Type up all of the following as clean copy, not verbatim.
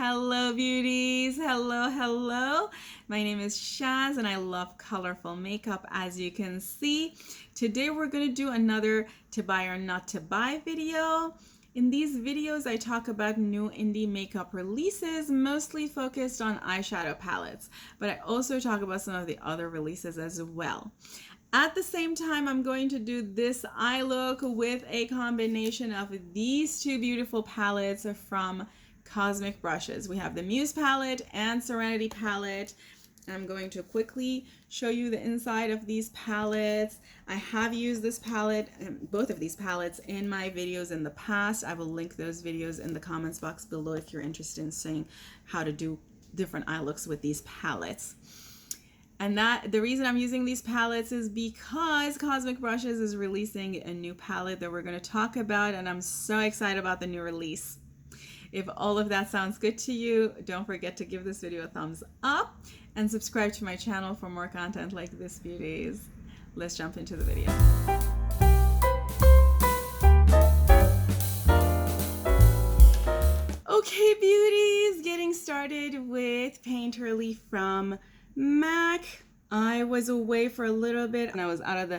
Hello beauties, hello. My name is Shaz and I love colorful makeup, as you can see. Today we're going to do another to buy or not to buy video. In these videos I talk about new indie makeup releases, mostly focused on eyeshadow palettes, but I also talk about some of the other releases as well. At the same time, I'm going to do this eye look with a combination of these two beautiful palettes from Cosmic Brushes. We have the Muse palette and Serenity palette. I'm going to quickly show you the inside of these palettes. I have used this palette, both of these palettes, in my videos in the past. I will link those videos in the comments box below if you're interested in seeing how to do different eye looks with these palettes. And the reason I'm using these palettes is because Cosmic Brushes is releasing a new palette that we're going to talk about, and I'm so excited about the new release. If all of that sounds good to you, don't forget to give this video a thumbs up and subscribe to my channel for more content like this, beauties. Let's jump into the video. Okay, beauties, getting started with Painterly from MAC. I was away for a little bit and I was out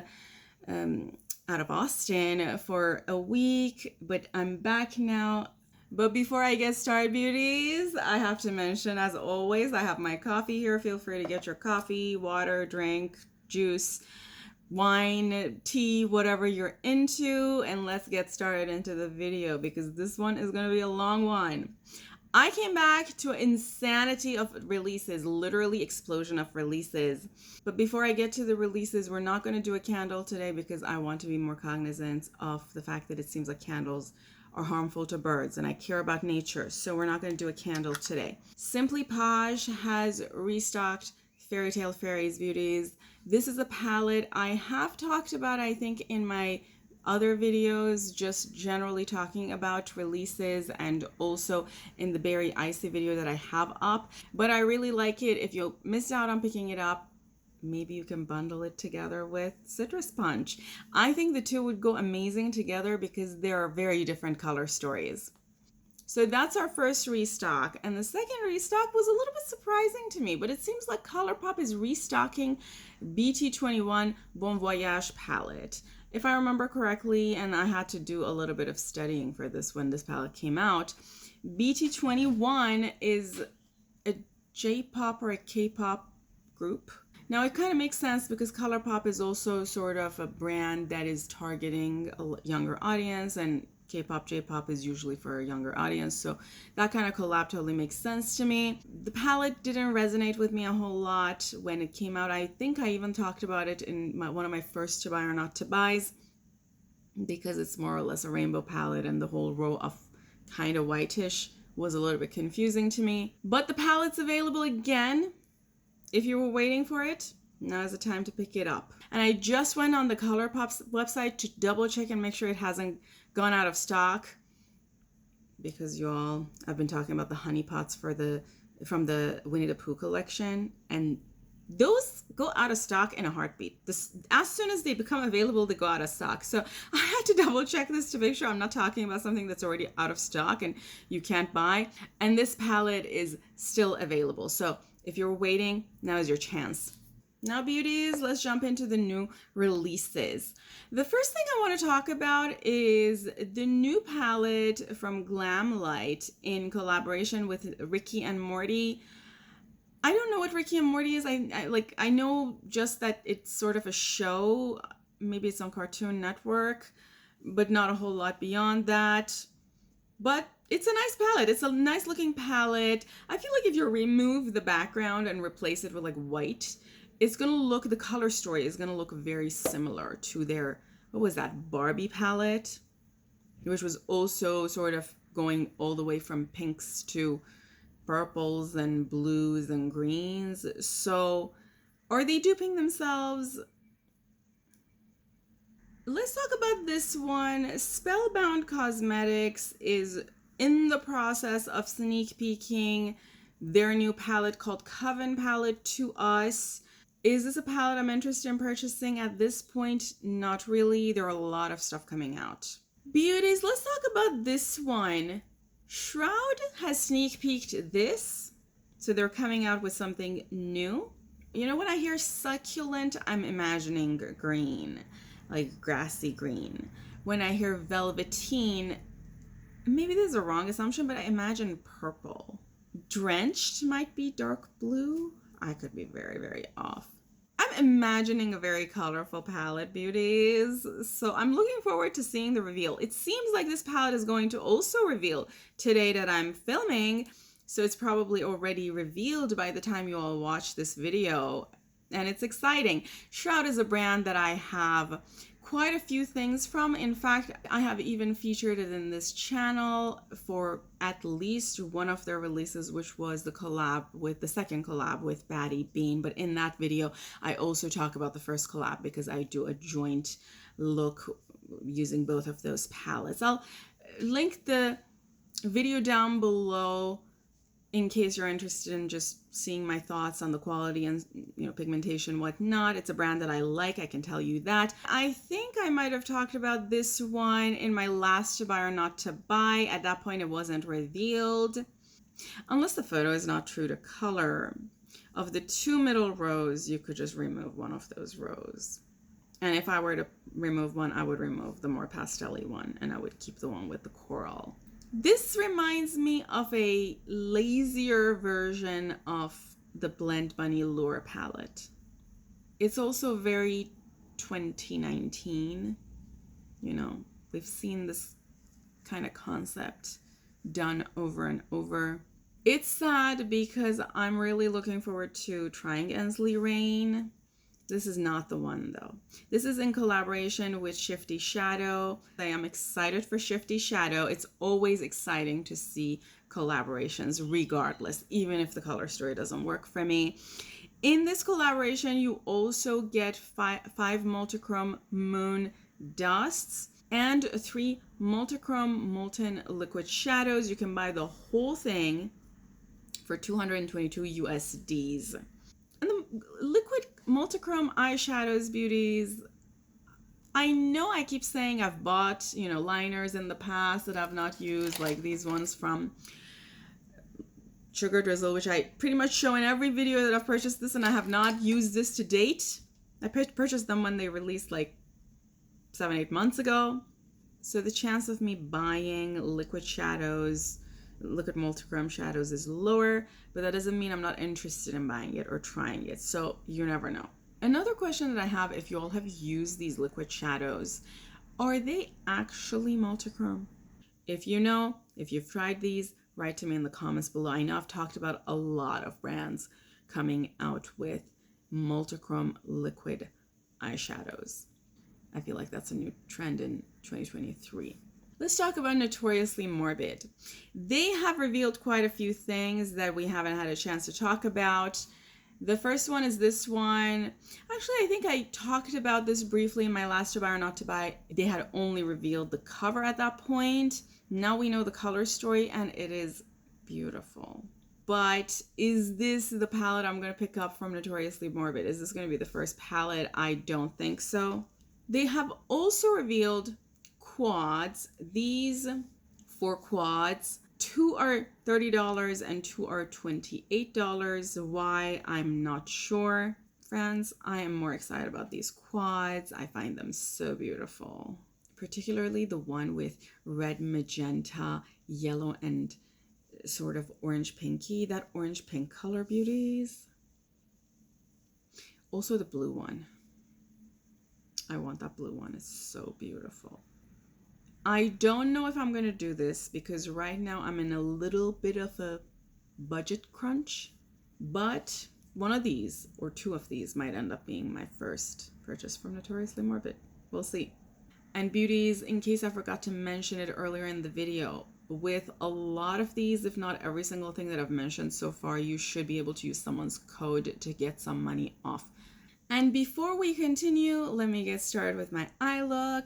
of Austin for a week, but I'm back now. But before I get started, beauties, I have to mention, as always, I have my coffee here. Feel free to get your coffee, water, drink, juice, wine, tea, whatever you're into, and let's get started into the video because this one is going to be a long one. I came back to an insanity of releases, literally explosion of releases. But before I get to the releases, we're not going to do a candle today because I want to be more cognizant of the fact that it seems like candles are harmful to birds and I care about nature. So we're not going to do a candle today. Simply Posh has restocked Fairytale Fairies, beauties. This is a palette I have talked about, I think, in my other videos, just generally talking about releases, and also in the Berry Icy video that I have up. But I really like it. If you missed out on picking it up, maybe you can bundle it together with Citrus Punch. I think the two would go amazing together because they are very different color stories. So that's our first restock. And the second restock was a little bit surprising to me, but it seems like Colourpop is restocking BT21 Bon Voyage palette. If I remember correctly, and I had to do a little bit of studying for this when this palette came out, BT21 is a J-pop or a K-pop group. Now it kind of makes sense because Colourpop is also sort of a brand that is targeting a younger audience, and K-pop, J-pop is usually for a younger audience, so that kind of collab totally makes sense to me. The palette didn't resonate with me a whole lot when it came out. I think I even talked about it in one of my first to buy or not to buys because it's more or less a rainbow palette and the whole row of kind of whitish was a little bit confusing to me. But the palette's available again. If you were waiting for it, now is the time to pick it up. And I just went on the Colourpop's website to double check and make sure it hasn't gone out of stock, because y'all, I've been talking about the honey pots from the Winnie the Pooh collection, and those go out of stock in a heartbeat. As soon as they become available, they go out of stock. So I had to double check this to make sure I'm not talking about something that's already out of stock and you can't buy. And this palette is still available. So if you're waiting, now is your chance. Now, beauties, let's jump into the new releases. The first thing I want to talk about is the new palette from GlamLite in collaboration with Ricky and Morty. I don't know what Ricky and Morty is. I know just that it's sort of a show. Maybe it's on Cartoon Network, but not a whole lot beyond that. But it's a nice palette. It's a nice looking palette. I feel like if you remove the background and replace it with like white, it's going to look, the color story is going to look very similar to their, what was that, Barbie palette, which was also sort of going all the way from pinks to purples and blues and greens. So are they duping themselves? Let's talk about this one. Spellbound Cosmetics is in the process of sneak peeking their new palette called Coven palette to us. Is this a palette I'm interested in purchasing at this point? Not really. There are a lot of stuff coming out. Beauties, let's talk about this one. Shroud has sneak peeked this, so they're coming out with something new. You know, when I hear succulent, I'm imagining green, like grassy green. When I hear velveteen, maybe this is a wrong assumption, but I imagine purple. Drenched might be dark blue. I could be very, very off. I'm imagining a very colorful palette, beauties. So I'm looking forward to seeing the reveal. It seems like this palette is going to also reveal today that I'm filming. So it's probably already revealed by the time you all watch this video. And it's exciting. Shroud is a brand that I have quite a few things from. In fact, I have even featured it in this channel for at least one of their releases, which was the second collab with Batty Bean. But in that video, I also talk about the first collab because I do a joint look using both of those palettes. I'll link the video down below in case you're interested in just seeing my thoughts on the quality and, you know, pigmentation, whatnot. It's a brand that I like, I can tell you that. I think I might have talked about this one in my last to buy or not to buy. At that point, it wasn't revealed. Unless the photo is not true to color. Of the two middle rows, you could just remove one of those rows. And if I were to remove one, I would remove the more pastel-y one, and I would keep the one with the coral. This reminds me of a lazier version of the Blend Bunny Lure palette. It's also very 2019. You know, we've seen this kind of concept done over and over. It's sad because I'm really looking forward to trying Ensley Rain. This is not the one though. This is in collaboration with Shifty.shadow. I am excited for Shifty.shadow. It's always exciting to see collaborations regardless, even if the color story doesn't work for me. In this collaboration, you also get five multichrome moon dusts and 3 multichrome molten liquid shadows. You can buy the whole thing for 222 USDs. And the liquid multichrome eyeshadows, beauties, I know I keep saying I've bought, you know, liners in the past that I've not used, like these ones from Sugar Drizzle, which I pretty much show in every video that I've purchased this, and I have not used this to date. I purchased them when they released like 7-8 months ago. So the chance of me buying liquid shadows, liquid multichrome shadows is lower, but that doesn't mean I'm not interested in buying it or trying it. So you never know. Another question that I have, if you all have used these liquid shadows, are they actually multichrome? If you know, if you've tried these, write to me in the comments below. I know I've talked about a lot of brands coming out with multichrome liquid eyeshadows. I feel like that's a new trend in 2023. Let's talk about Notoriously Morbid. They have revealed quite a few things that we haven't had a chance to talk about. The first one is this one. Actually, I think I talked about this briefly in my last to buy or not to buy. They had only revealed the cover at that point. Now we know the color story and it is beautiful. But is this the palette I'm going to pick up from Notoriously Morbid? Is this going to be the first palette? I don't think so. They have also revealed quads. These 4 quads, 2 are $30 and 2 are $28. Why? I'm not sure. Friends, I am more excited about these quads. I find them so beautiful, particularly the one with red, magenta, yellow, and sort of orange pinky. That orange pink color, beauties. Also the blue one. I want that blue one. It's so beautiful. I don't know if I'm going to do this because right now I'm in a little bit of a budget crunch, but one of these or 2 of these might end up being my first purchase from Notoriously Morbid. We'll see. And beauties, in case I forgot to mention it earlier in the video, with a lot of these, if not every single thing that I've mentioned so far, you should be able to use someone's code to get some money off. And before we continue, let me get started with my eye look.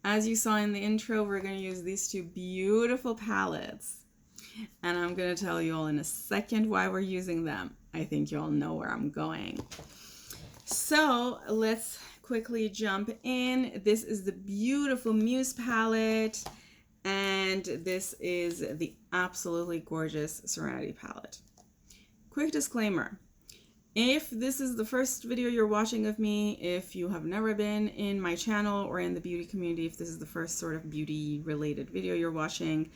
As you saw in the intro, we're going to use these 2 beautiful palettes. And I'm going to tell you all in a second why we're using them. I think you all know where I'm going. So let's quickly jump in. This is the beautiful Muse palette. And this is the absolutely gorgeous Serenity palette. Quick disclaimer. If this is the first video you're watching of me, if you have never been in my channel or in the beauty community, if this is the first sort of beauty related video you're watching,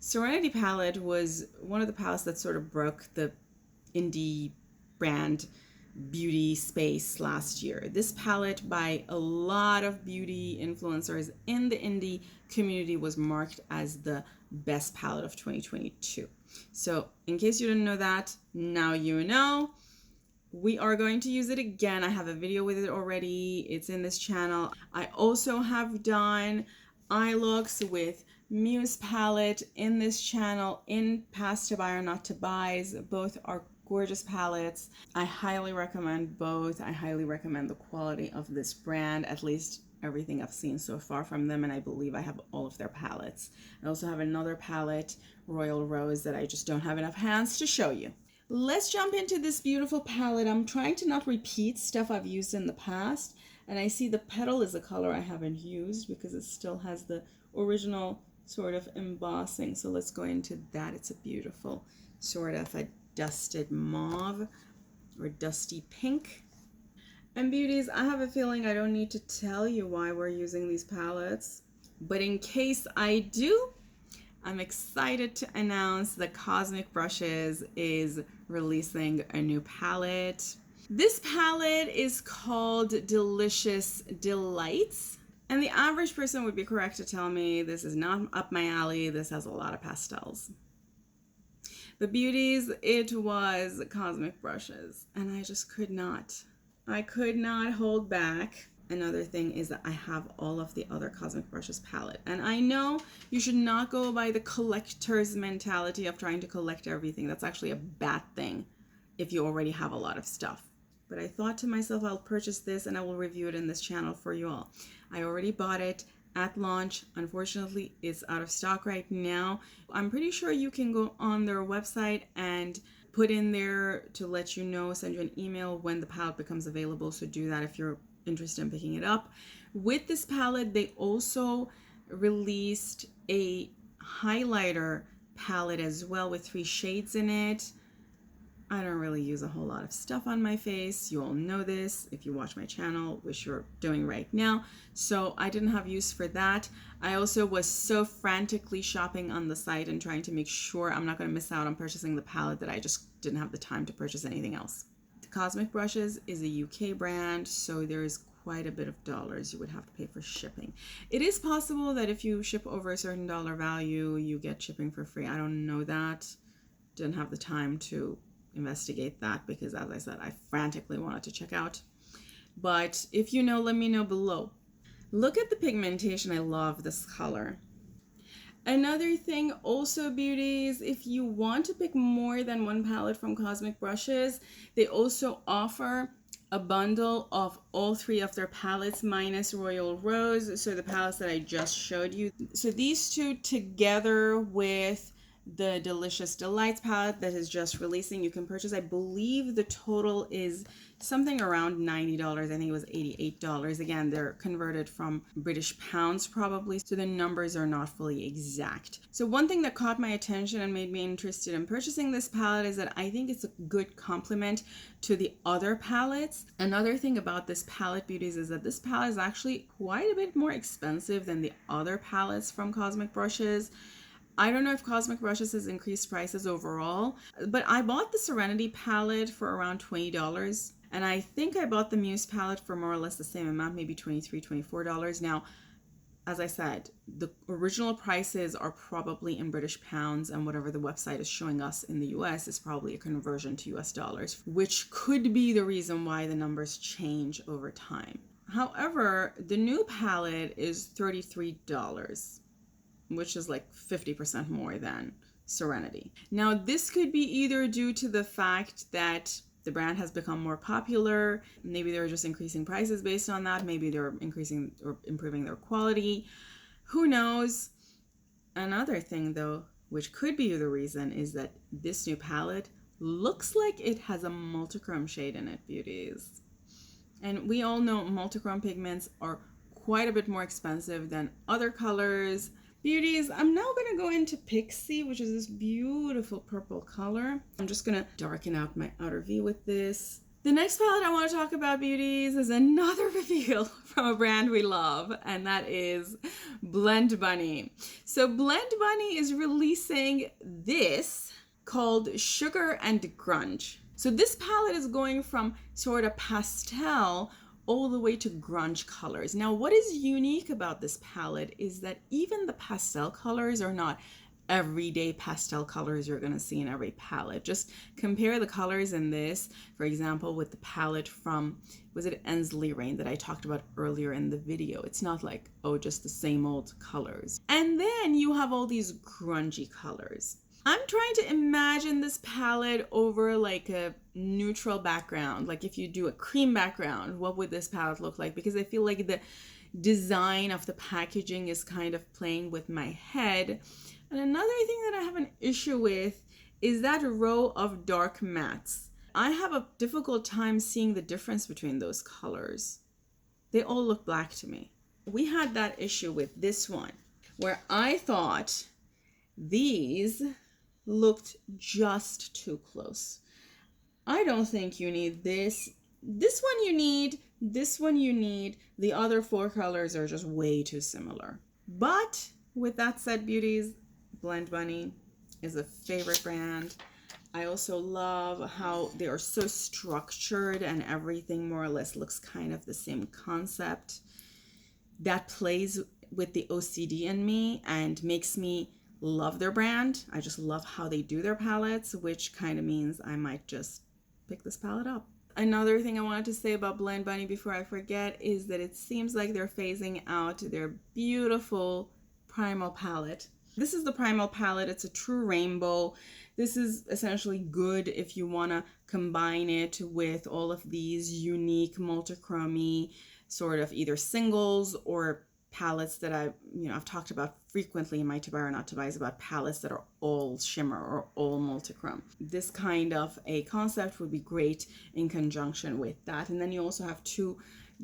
Serenity palette was one of the palettes that sort of broke the indie brand beauty space last year. This palette by a lot of beauty influencers in the indie community was marked as the best palette of 2022. So in case you didn't know that, now you know. We are going to use it again. I have a video with it already. It's in this channel. I also have done eye looks with Muse palette in this channel in past to buy or not to buys. Both are gorgeous palettes. I highly recommend both. I highly recommend the quality of this brand, at least everything I've seen so far from them, and I believe I have all of their palettes. I also have another palette, Royal Rose, that I just don't have enough hands to show you. Let's jump into this beautiful palette. I'm trying to not repeat stuff I've used in the past, and I see the petal is a color I haven't used because it still has the original sort of embossing. So let's go into that. It's a beautiful sort of a dusted mauve or dusty pink. And beauties, I have a feeling I don't need to tell you why we're using these palettes, but in case I do, I'm excited to announce that Cosmic Brushes is releasing a new palette. This palette is called Delicious Delights. And the average person would be correct to tell me this is not up my alley. This has a lot of pastels. But beauties, it was Cosmic Brushes. And I just could not. I could not hold back. Another thing is that I have all of the other Cosmic Brushes palette. And I know you should not go by the collector's mentality of trying to collect everything. That's actually a bad thing if you already have a lot of stuff. But I thought to myself, I'll purchase this and I will review it in this channel for you all. I already bought it at launch. Unfortunately, it's out of stock right now. I'm pretty sure you can go on their website and put in there to let you know, send you an email when the palette becomes available. So do that if you're interested in picking it up. With this palette, they also released a highlighter palette as well with 3 shades in it. I don't really use a whole lot of stuff on my face. You all know this if you watch my channel, which you're doing right now. So I didn't have use for that. I also was so frantically shopping on the site and trying to make sure I'm not going to miss out on purchasing the palette that I just didn't have the time to purchase anything else. Cosmic Brushes is a UK brand, so there is quite a bit of dollars you would have to pay for shipping. It is possible that if you ship over a certain dollar value, you get shipping for free. I don't know that. Didn't have the time to investigate that because, as I said, I frantically wanted to check out. But if you know, let me know below. Look at the pigmentation. I love this color. Another thing also, beauties, if you want to pick more than one palette from Cosmic Brushes, they also offer a bundle of all 3 of their palettes minus Royal Rose, so the palettes that I just showed you. So these 2 together with the Delicious Delights palette that is just releasing, you can purchase, I believe the total is something around $90. I think it was $88. Again, they're converted from British pounds probably, so the numbers are not fully exact. So one thing that caught my attention and made me interested in purchasing this palette is that I think it's a good complement to the other palettes. Another thing about this palette, beauties, is that this palette is actually quite a bit more expensive than the other palettes from Cosmic Brushes. I don't know if Cosmic Brushes has increased prices overall, but I bought the Serenity palette for around $20. And I think I bought the Muse palette for more or less the same amount, maybe $23, $24. Now, as I said, the original prices are probably in British pounds, and whatever the website is showing us in the US is probably a conversion to US dollars, which could be the reason why the numbers change over time. However, the new palette is $33. Which is like 50% more than Serenity. Now, this could be either due to the fact that the brand has become more popular. Maybe they're just increasing prices based on that. Maybe they're increasing or improving their quality. Who knows? Another thing, though, which could be the reason, is that this new palette looks like it has a multichrome shade in it, beauties. And we all know multichrome pigments are quite a bit more expensive than other colors. Beauties, I'm now going to go into Pixie, which is this beautiful purple color. I'm just going to darken out my outer V with this. The next palette I want to talk about, beauties, is another reveal from a brand we love, and that is Blend Bunny. So Blend Bunny is releasing this called Sugar and Grunge. So this palette is going from sort of pastel all the way to grunge colors. Now, what is unique about this palette is that even the pastel colors are not everyday pastel colors you're going to see in every palette. Just compare the colors in this, for example, with the palette from, was it Ensley Rain that I talked about earlier in the video? It's not like, oh, just the same old colors. And then you have all these grungy colors. I'm trying to imagine this palette over like a neutral background. Like if you do a cream background, what would this palette look like? Because I feel like the design of the packaging is kind of playing with my head. And another thing that I have an issue with is that row of dark mattes. I have a difficult time seeing the difference between those colors. They all look black to me. We had that issue with this one where I thought these looked just too close. I don't think you need this. This one you need, this one you need. The other four colors are just way too similar. But with that said, beauties, Blend Bunny is a favorite brand. I also love how they are so structured and everything more or less looks kind of the same concept. That plays with the OCD in me and makes me love their brand. I just love how they do their palettes, which kind of means I might just pick this palette up. Another thing I wanted to say about Blend Bunny before I forget is that it seems like they're phasing out their beautiful Primal palette. This is the Primal palette. It's a true rainbow. This is essentially good if you want to combine it with all of these unique multichromy sort of either singles or palettes that I've talked about frequently in my to buy or not to buys about palettes that are all shimmer or all multichrome. This kind of a concept would be great in conjunction with that. And then you also have two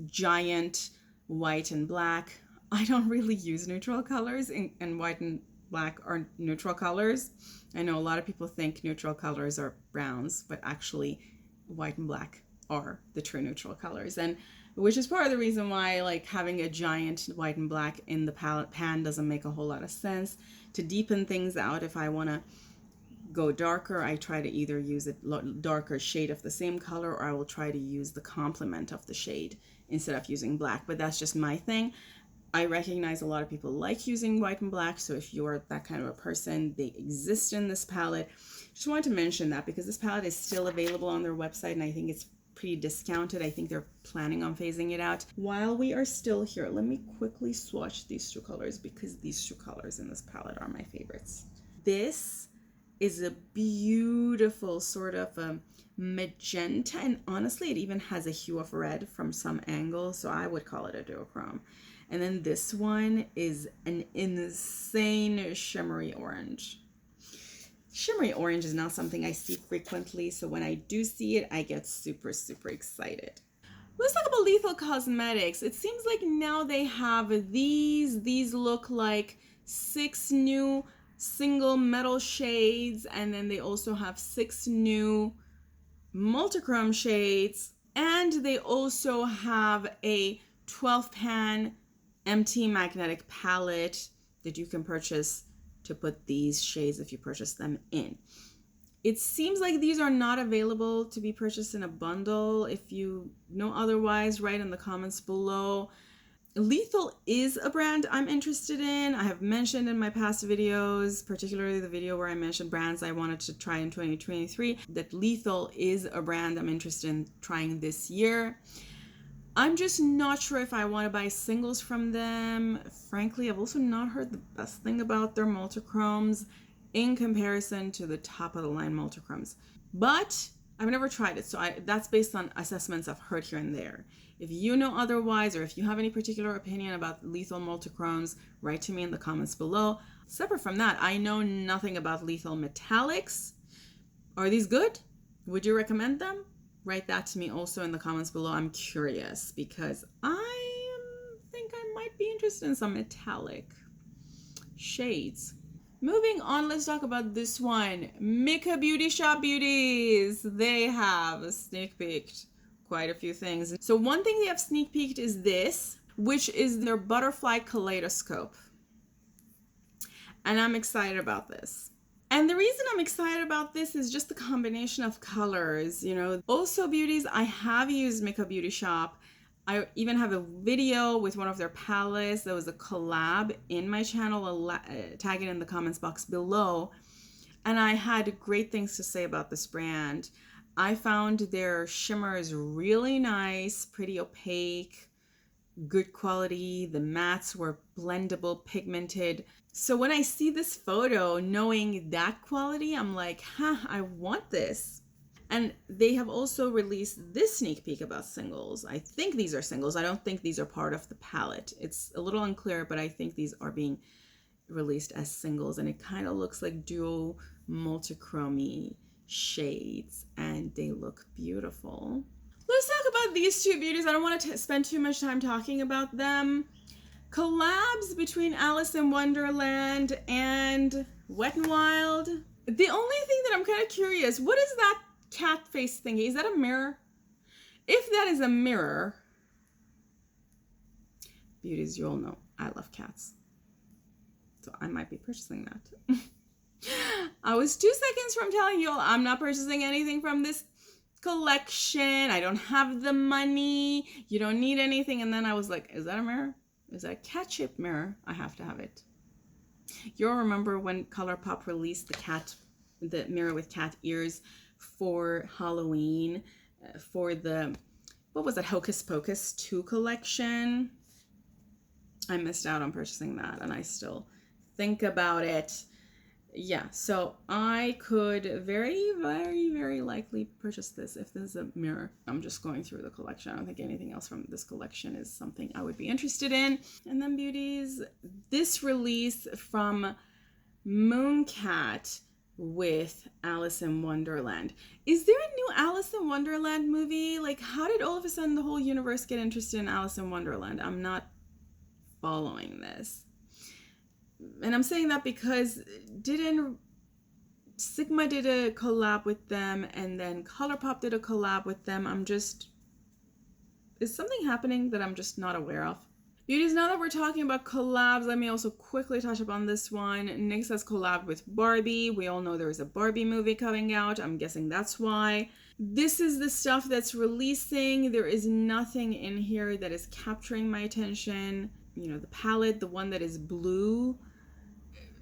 giant white and black. I don't really use neutral colors, and white and black are neutral colors. I know a lot of people think neutral colors are browns, but actually white and black are the true neutral colors. And which is part of the reason why like having a giant white and black in the palette pan doesn't make a whole lot of sense. To deepen things out, if I want to go darker, I try to either use a darker shade of the same color, or I will try to use the complement of the shade instead of using black. But that's just my thing. I recognize a lot of people like using white and black, so if you're that kind of a person, they exist in this palette. Just wanted to mention that because this palette is still available on their website, and I think it's pretty discounted. I think they're planning on phasing it out. While we are still here, let me quickly swatch these two colors because these two colors in this palette are my favorites. This is a beautiful sort of magenta, and honestly, it even has a hue of red from some angles, so I would call it a duochrome. And then this one is an insane shimmery orange. Shimmery orange is not something I see frequently, so when I do see it, I get super, super excited. Let's talk about Lethal Cosmetics. It seems like now they have these. These look like 6 new single metal shades, and then they also have 6 new multichrome shades, and they also have a 12 pan empty magnetic palette that you can purchase to put these shades if you purchase them in. It seems like these are not available to be purchased in a bundle. If you know otherwise, write in the comments below. Lethal is a brand I'm interested in. I have mentioned in my past videos, particularly the video where I mentioned brands I wanted to try in 2023, that Lethal is a brand I'm interested in trying this year. I'm just not sure if I want to buy singles from them. Frankly, I've also not heard the best thing about their multichromes in comparison to the top of the line multichromes. But I've never tried it, so that's based on assessments I've heard here and there. If you know otherwise, or if you have any particular opinion about Lethal multichromes, write to me in the comments below. Separate from that, I know nothing about Lethal metallics. Are these good? Would you recommend them? Write that to me also in the comments below. I'm curious because I think I might be interested in some metallic shades. Moving on, let's talk about this one. Mika Beauty Shop Beauties. They have sneak peeked quite a few things. So one thing they have sneak peeked is this, which is their butterfly kaleidoscope. And I'm excited about this. And the reason I'm excited about this is just the combination of colors, you know. Also, beauties, I have used Mika Beauty Shop. I even have a video with one of their palettes. There was a collab in my channel. I'll tag it in the comments box below. And I had great things to say about this brand. I found their shimmers really nice, pretty opaque, good quality. The mattes were blendable, pigmented. So when I see this photo, knowing that quality, I'm like, I want this. And they have also released this sneak peek about singles. I think these are singles. I don't think these are part of the palette. It's a little unclear, but I think these are being released as singles. And it kind of looks like dual multichromy shades. And they look beautiful. Let's talk about these two beauties. I don't want to spend too much time talking about them. Collabs between Alice in Wonderland and Wet n Wild. The only thing that I'm kind of curious, what is that cat face thingy? Is that a mirror? If that is a mirror, beauties, you all know I love cats. So I might be purchasing that. I was 2 seconds from telling you all I'm not purchasing anything from this collection. I don't have the money. You don't need anything. And then I was like, is that a mirror? Is that a cat-shaped mirror? I have to have it. You'll remember when Colourpop released the mirror with cat ears for Halloween, for the, what was it, Hocus Pocus 2 collection. I missed out on purchasing that, and I still think about it. Yeah, so I could very, very, very likely purchase this if there's a mirror. I'm just going through the collection. I don't think anything else from this collection is something I would be interested in. And then beauties, this release from Mooncat with Alice in Wonderland. Is there a new Alice in Wonderland movie? Like, how did all of a sudden the whole universe get interested in Alice in Wonderland? I'm not following this. And I'm saying that because Sigma did a collab with them, and then Colourpop did a collab with them. Is something happening that I'm just not aware of? Beauties, now that we're talking about collabs, let me also quickly touch upon this one. NYX has collabed with Barbie. We all know there is a Barbie movie coming out. I'm guessing that's why. This is the stuff that's releasing. There is nothing in here that is capturing my attention. You know, the palette, the one that is blue,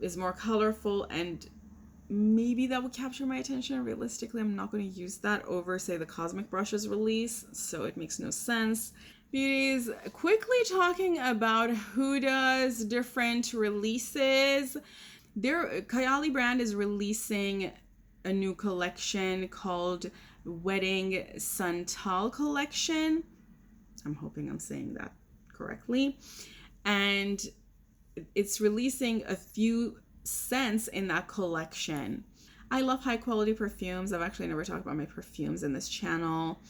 is more colorful, and maybe that would capture my attention. Realistically, I'm not going to use that over, say, the Cosmic Brushes release, so it makes no sense. Beauties, quickly talking about Huda's different releases. Their Kayali brand is releasing a new collection called Wedding Santal Collection. I'm hoping I'm saying that correctly. And it's releasing a few scents in that collection. I love high quality perfumes. I've actually never talked about my perfumes in this channel.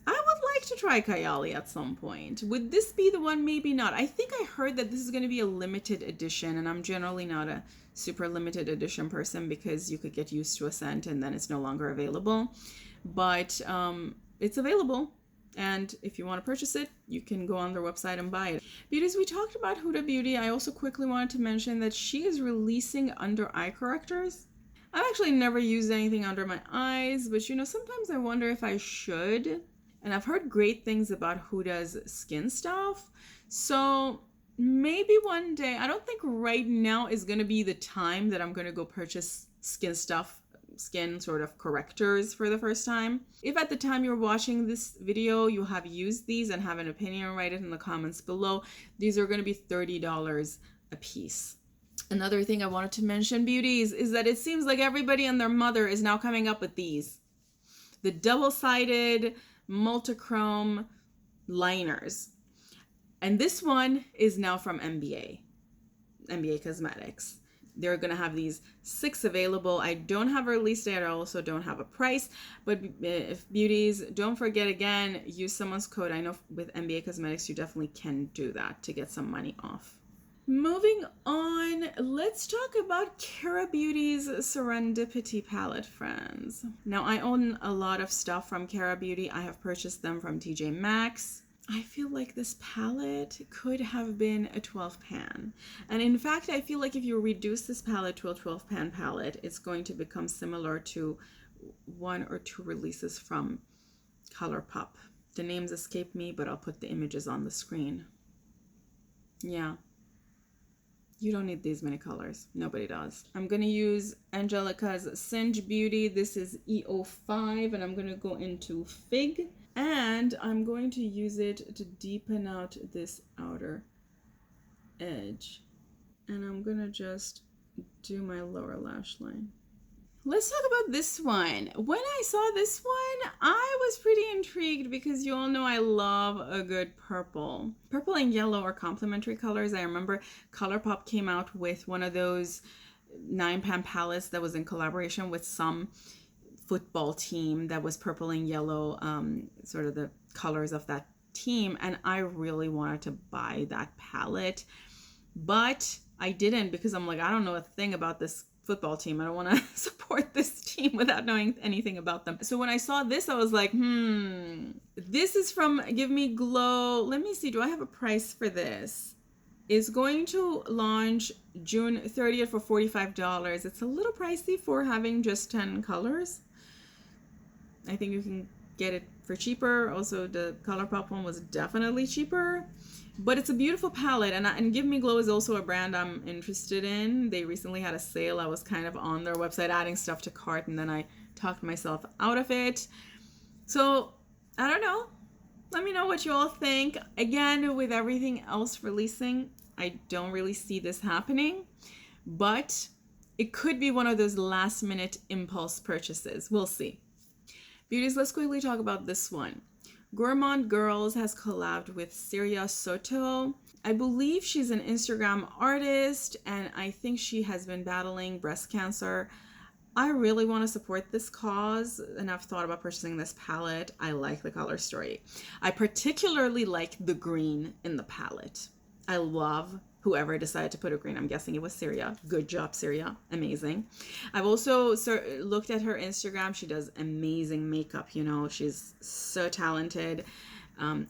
I would like to try Kayali at some point. Would this be the one? Maybe not. I think I heard that this is going to be a limited edition, and I'm generally not a super limited edition person because you could get used to a scent and then it's no longer available. But it's available. And if you want to purchase it, you can go on their website and buy it. Beauties, we talked about Huda Beauty. I also quickly wanted to mention that she is releasing under eye correctors. I've actually never used anything under my eyes, but you know, sometimes I wonder if I should. And I've heard great things about Huda's skin stuff. So maybe one day, I don't think right now is going to be the time that I'm going to go purchase skin sort of correctors for the first time. If at the time you're watching this video you have used these and have an opinion, write it in the comments below. These are going to be $30 a piece. Another thing I wanted to mention, beauties, is that it seems like everybody and their mother is now coming up with these. The double-sided multichrome liners. And this one is now from MBA Cosmetics. They're going to have these 6 available. I don't have a release date. I also don't have a price. But if beauties, don't forget, again, use someone's code. I know with MBA Cosmetics, you definitely can do that to get some money off. Moving on, let's talk about Kara Beauty's Serendipity palette, friends. Now, I own a lot of stuff from Kara Beauty. I have purchased them from TJ Maxx. I feel like this palette could have been a 12 pan. And in fact, I feel like if you reduce this palette to a 12 pan palette, it's going to become similar to 1 or 2 releases from Colourpop. The names escape me, but I'll put the images on the screen. Yeah. You don't need these many colors. Nobody does. I'm going to use Angelica's Singe Beauty. This is EO5, and I'm going to go into Fig. And I'm going to use it to deepen out this outer edge. And I'm going to just do my lower lash line. Let's talk about this one. When I saw this one, I was pretty intrigued because you all know I love a good purple. Purple and yellow are complementary colors. I remember Colourpop came out with one of those 9-pan palettes that was in collaboration with some football team that was purple and yellow, sort of the colors of that team. And I really wanted to buy that palette, but I didn't because I'm like, I don't know a thing about this football team. I don't want to support this team without knowing anything about them. So when I saw this, I was like, this is from Give Me Glow. Let me see, do I have a price for this? It's going to launch June 30th for $45. It's a little pricey for having just 10 colors. I think you can get it for cheaper. Also, the Colourpop one was definitely cheaper. But it's a beautiful palette, and Give Me Glow is also a brand I'm interested in. They recently had a sale. I was kind of on their website adding stuff to cart, and then I talked myself out of it. So, I don't know. Let me know what you all think. Again, with everything else releasing, I don't really see this happening. But it could be one of those last-minute impulse purchases. We'll see. Beauties, let's quickly talk about this one. Gourmand Girls has collabed with Syria Soto. I believe she's an Instagram artist, and I think she has been battling breast cancer. I really want to support this cause, and I've thought about purchasing this palette. I like the color story. I particularly like the green in the palette. I love whoever decided to put a green. I'm guessing it was Syria. Good job, Syria. Amazing. I've also looked at her Instagram. She does amazing makeup. You know, she's so talented.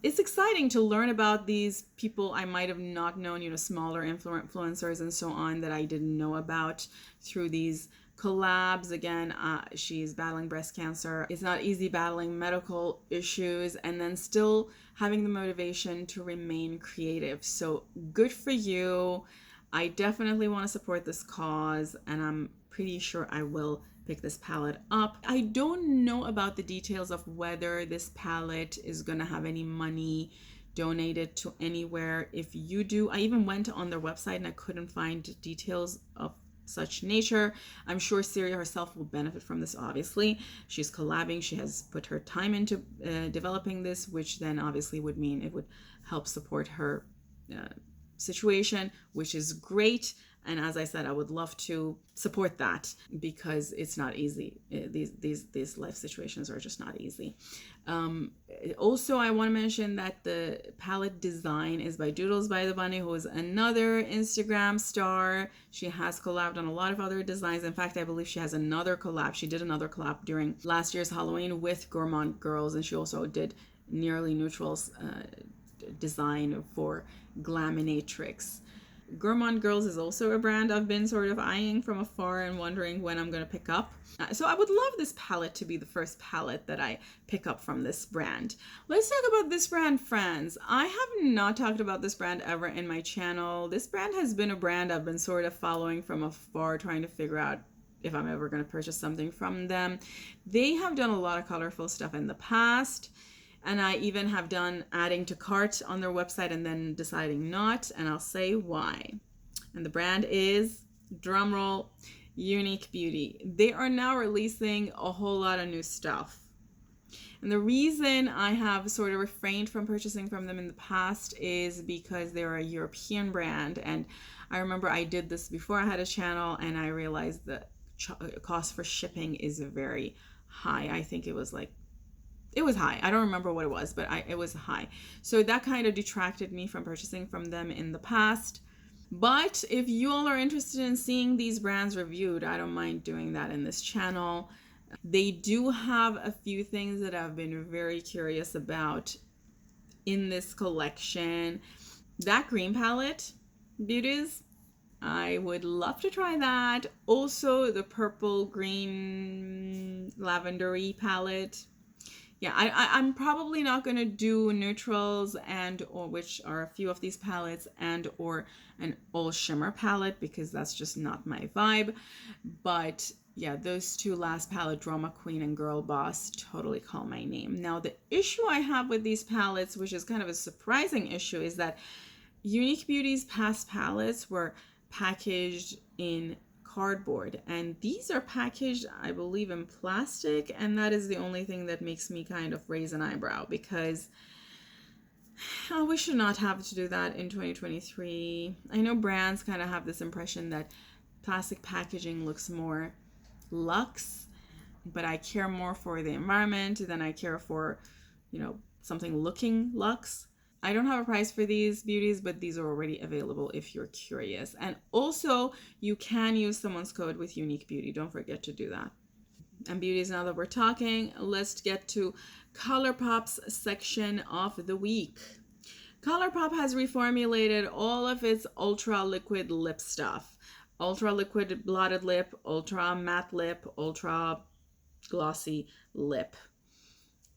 It's exciting to learn about these people I might have not known, you know, smaller influencers and so on that I didn't know about through these collabs. Again, she's battling breast cancer. It's not easy battling medical issues and then still having the motivation to remain creative. So good for you. I definitely want to support this cause, and I'm pretty sure I will pick this palette up. I don't know about the details of whether this palette is going to have any money donated to anywhere. If you do, I even went on their website and I couldn't find details of such nature. I'm sure Syria herself will benefit from this. Obviously, she's collabing. She has put her time into developing this, which then obviously would mean it would help support her situation, which is great. And as I said, I would love to support that because it's not easy. These life situations are just not easy. Also, I want to mention that the palette design is by Doodles by the Bunny, who is another Instagram star. She has collabed on a lot of other designs. In fact, I believe she has another collab. She did another collab during last year's Halloween with Gourmand Girls, and she also did Nearly Neutral's design for Glaminatrix. Gourmand Girls is also a brand I've been sort of eyeing from afar and wondering when I'm going to pick up. So I would love this palette to be the first palette that I pick up from this brand. Let's talk about this brand, friends. I have not talked about this brand ever in my channel. This brand has been a brand I've been sort of following from afar, trying to figure out if I'm ever going to purchase something from them. They have done a lot of colorful stuff in the past. And I even have done adding to cart on their website and then deciding not, and I'll say why. And the brand is, drumroll, Unique Beauty. They are now releasing a whole lot of new stuff. And the reason I have sort of refrained from purchasing from them in the past is because they're a European brand. And I remember I did this before I had a channel, and I realized the cost for shipping is very high. I think it was high. I don't remember what it was, but it was high. So that kind of detracted me from purchasing from them in the past. But if you all are interested in seeing these brands reviewed, I don't mind doing that in this channel. They do have a few things that I've been very curious about in this collection. That green palette, beauties, I would love to try that. Also, the purple, green, lavendery palette. Yeah, I'm probably not going to do neutrals and or which are a few of these palettes and or an all shimmer palette because that's just not my vibe. But yeah, those two last palette, Drama Queen and Girl Boss, totally call my name. Now, the issue I have with these palettes, which is kind of a surprising issue, is that Unique Beauty's past palettes were packaged in cardboard, and these are packaged, I believe, in plastic, and that is the only thing that makes me kind of raise an eyebrow because we should not have to do that in 2023. I know brands kind of have this impression that plastic packaging looks more luxe, but I care more for the environment than I care for, something looking luxe. I don't have a price for these beauties, but these are already available if you're curious. And also, you can use someone's code with Unique Beauty. Don't forget to do that. And beauties, now that we're talking, let's get to Colourpop's section of the week. Colourpop has reformulated all of its ultra liquid lip stuff. Ultra liquid blotted lip, ultra matte lip, ultra glossy lip.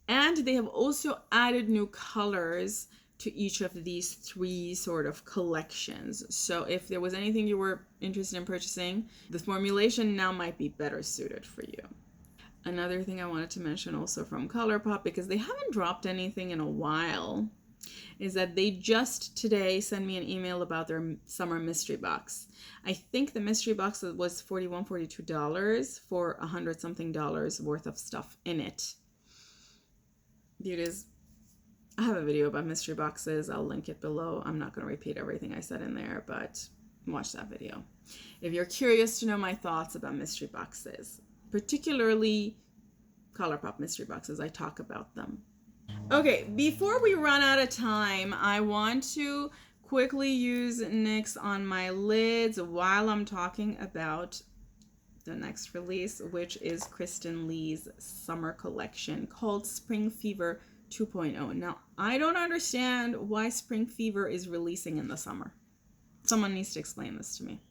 And they have also added new colors to each of these three sort of collections. So if there was anything you were interested in purchasing, the formulation now might be better suited for you. Another thing I wanted to mention also from Colourpop, because they haven't dropped anything in a while, is that they just today sent me an email about their summer mystery box. I think the mystery box was $41, $42 for $100 something worth of stuff in it. Beauties, I have a video about mystery boxes. I'll link it below. I'm not going to repeat everything I said in there, but watch that video if you're curious to know my thoughts about mystery boxes, particularly Colourpop mystery boxes. I talk about them. Okay, before we run out of time, I want to quickly use NYX on my lids while I'm talking about the next release, which is Kristen Lee's summer collection called Spring Fever 2.0. Now, I don't understand why Spring Fever is releasing in the summer. Someone needs to explain this to me.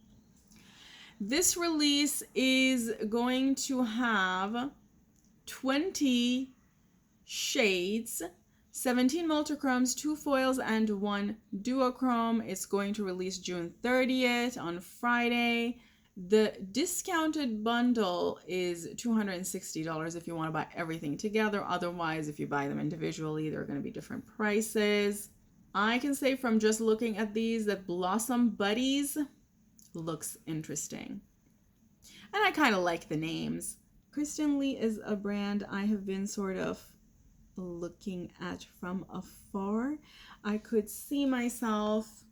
This release is going to have 20 shades, 17 multichromes, 2 foils, and 1 duochrome. It's going to release June 30th on Friday. The discounted bundle is $260 if you want to buy everything together. Otherwise, if you buy them individually, they're going to be different prices. I can say from just looking at these that Blossom Buddies looks interesting. And I kind of like the names. Kristen Lee is a brand I have been sort of looking at from afar. I could see myself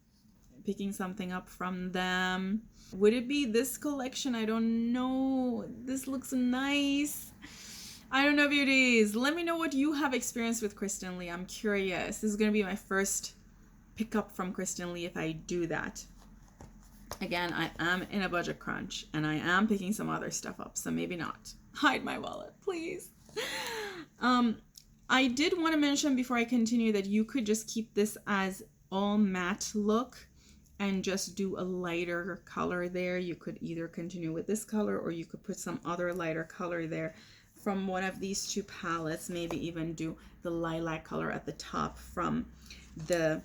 picking something up from them. Would it be this collection? I don't know. This looks nice. I don't know, beauties. Let me know what you have experienced with Kristen Lee. I'm curious. This is going to be my first pickup from Kristen Lee if I do that. Again, I am in a budget crunch and I am picking some other stuff up, so maybe not. Hide my wallet, please. I did want to mention before I continue that you could just keep this as all matte look and just do a lighter color there. You could either continue with this color or you could put some other lighter color there from one of these two palettes. Maybe even do the lilac color at the top from the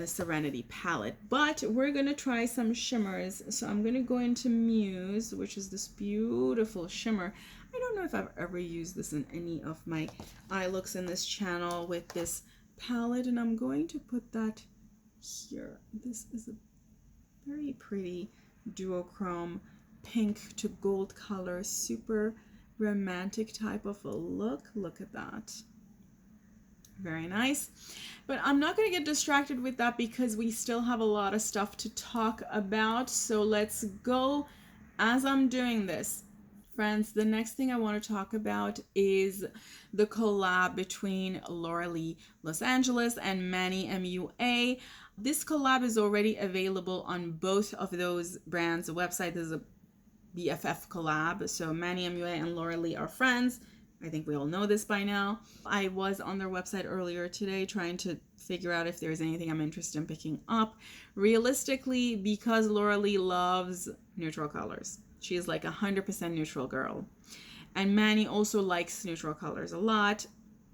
Serenity palette. But we're going to try some shimmers. So I'm going to go into Muse, which is this beautiful shimmer. I don't know if I've ever used this in any of my eye looks in this channel with this palette, and I'm going to put that here. This is a very pretty duochrome pink to gold color, super romantic type of a look. Look at that. Very nice. But I'm not going to get distracted with that because we still have a lot of stuff to talk about. So let's go as I'm doing this. friends, the next thing I want to talk about is the collab between Laura Lee Los Angeles and Manny MUA. This collab is already available on both of those brands' website. This is a BFF collab. So Manny MUA and Laura Lee are friends. I think we all know this by now. I was on their website earlier today trying to figure out if there's anything I'm interested in picking up. Realistically, because Laura Lee loves neutral colors. She is like 100% neutral girl. And Manny also likes neutral colors a lot.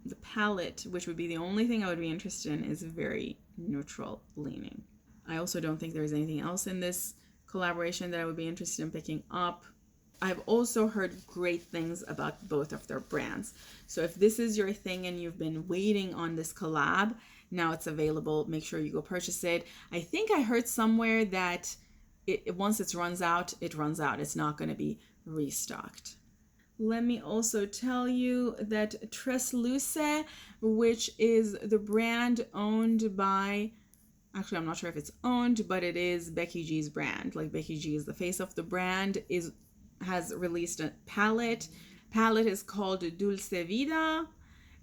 The palette, which would be the only thing I would be interested in, is very neutral leaning. I also don't think there's anything else in this collaboration that I would be interested in picking up. I've also heard great things about both of their brands. So if this is your thing and you've been waiting on this collab, now it's available. Make sure you go purchase it. I think I heard somewhere that once it runs out, it runs out. It's not going to be restocked. Let me also tell you that Tres Luce, which is the brand owned by, actually I'm not sure if it's owned, but it is Becky G's brand. Like Becky G is the face of the brand, has released a palette. Palette is called Dulce Vida,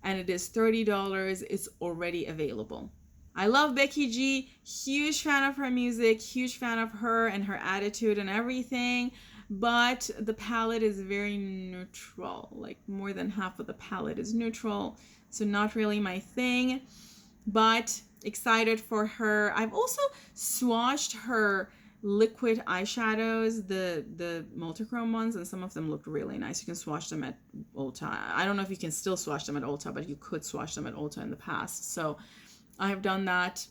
and it is $30. It's already available. I love Becky G, huge fan of her music, huge fan of her and her attitude and everything, but the palette is very neutral. Like more than half of the palette is neutral, so not really my thing, but excited for her. I've also swatched her liquid eyeshadows, the multichrome ones, and some of them look really nice. You can swatch them at Ulta. I don't know if you can still swatch them at Ulta, but you could swatch them at Ulta in the past. So I have done that,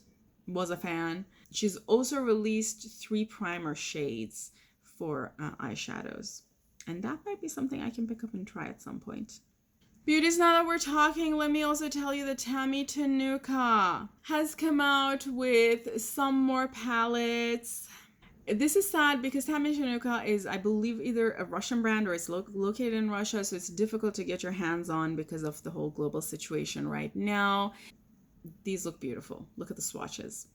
was a fan. She's also released 3 primer shades for eyeshadows, and that might be something I can pick up and try at some point. Beauties, now that we're talking, let me also tell you that Tammy Tenuka has come out with some more palettes. This is sad because Tammy Tenuka is, I believe, either a Russian brand or it's located in Russia, so it's difficult to get your hands on because of the whole global situation right now. These look beautiful. Look at the swatches.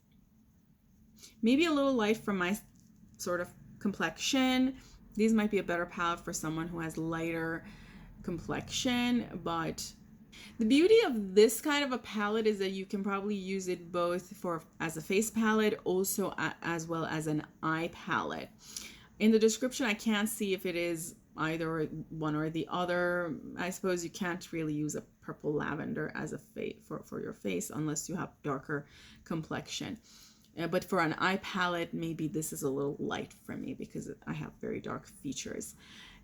Maybe a little light from my sort of complexion. These might be a better palette for someone who has lighter complexion, but the beauty of this kind of a palette is that you can probably use it both as a face palette, also as well as an eye palette. In the description, I can't see if it is either one or the other. I suppose you can't really use a purple lavender as a face for your face unless you have darker complexion. But for an eye palette, maybe this is a little light for me because I have very dark features.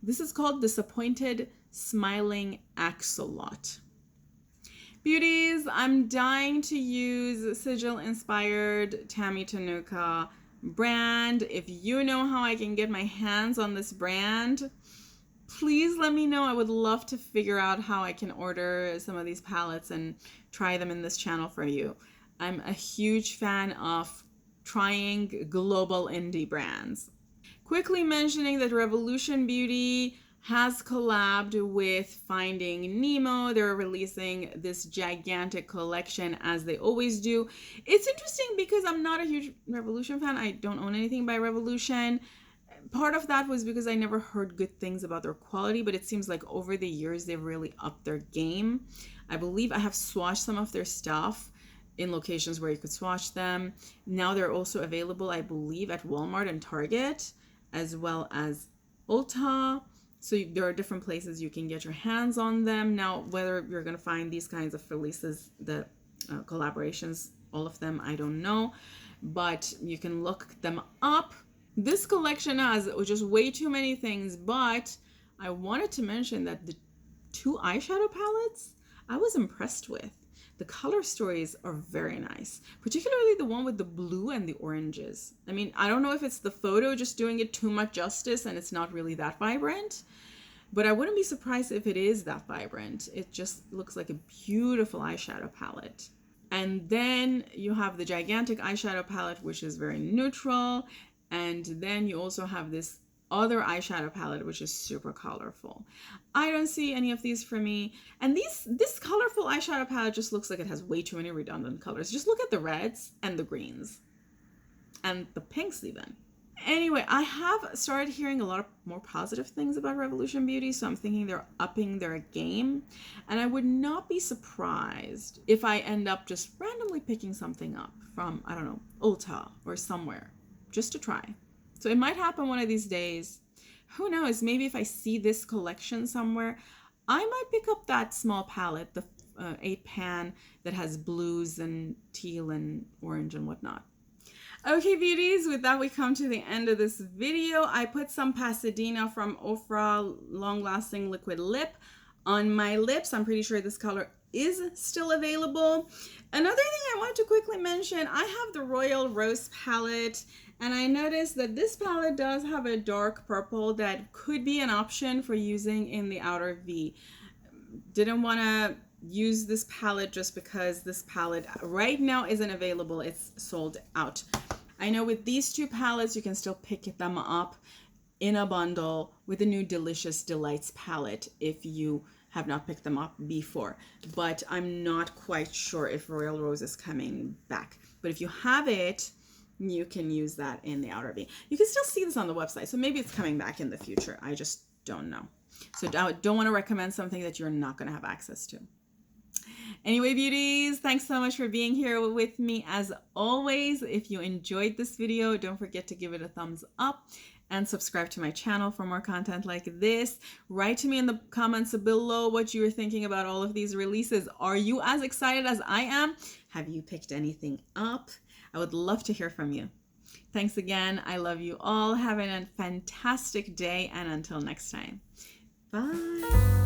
This is called Disappointed Smiling Axolot. Beauties, I'm dying to use sigil-inspired Tammy Tenuka brand. If you know how I can get my hands on this brand, please let me know. I would love to figure out how I can order some of these palettes and try them in this channel for you. I'm a huge fan of trying global indie brands. Quickly mentioning that Revolution Beauty has collabed with Finding Nemo. They're releasing this gigantic collection as they always do. It's interesting because I'm not a huge Revolution fan. I don't own anything by Revolution. Part of that was because I never heard good things about their quality, but it seems like over the years they've really upped their game. I believe I have swatched some of their stuff in locations where you could swatch them. Now they're also available, I believe, at Walmart and Target, as well as Ulta. So there are different places you can get your hands on them. Now, whether you're going to find these kinds of releases, the collaborations, all of them, I don't know, but you can look them up. This collection has just way too many things, but I wanted to mention that the 2 eyeshadow palettes I was impressed with. The color stories are very nice, particularly the one with the blue and the oranges. I mean, I don't know if it's the photo just doing it too much justice and it's not really that vibrant, but I wouldn't be surprised if it is that vibrant. It just looks like a beautiful eyeshadow palette. And then you have the gigantic eyeshadow palette, which is very neutral. And then you also have this other eyeshadow palette, which is super colorful. I don't see any of these for me. And this colorful eyeshadow palette just looks like it has way too many redundant colors. Just look at the reds and the greens and the pinks even. Anyway, I have started hearing a lot of more positive things about Revolution Beauty, so I'm thinking they're upping their game. And I would not be surprised if I end up just randomly picking something up from, I don't know, Ulta or somewhere, just to try. So it might happen one of these days. Who knows? Maybe if I see this collection somewhere, I might pick up that small palette, the 8 pan that has blues and teal and orange and whatnot. Okay, beauties, with that we come to the end of this video. I put some Pasadena from Ofra Long Lasting Liquid Lip on my lips. I'm pretty sure this color is still available. Another thing I want to quickly mention, I have the Royal Rose palette, and I noticed that this palette does have a dark purple that could be an option for using in the outer V. Didn't want to use this palette just because this palette right now isn't available. It's sold out. I know with these two palettes you can still pick them up in a bundle with the new Delicious Delights palette if you have not picked them up before, but I'm not quite sure if Royal Rose is coming back. But if you have it, you can use that in the outer V. You can still see this on the website, so maybe it's coming back in the future. I just don't know. So I don't want to recommend something that you're not going to have access to. Anyway, beauties, thanks so much for being here with me as always. If you enjoyed this video, don't forget to give it a thumbs up and subscribe to my channel for more content like this. Write to me in the comments below what you were thinking about all of these releases. Are you as excited as I am? Have you picked anything up? I would love to hear from you. Thanks again. I love you all. Have a fantastic day, and until next time. Bye.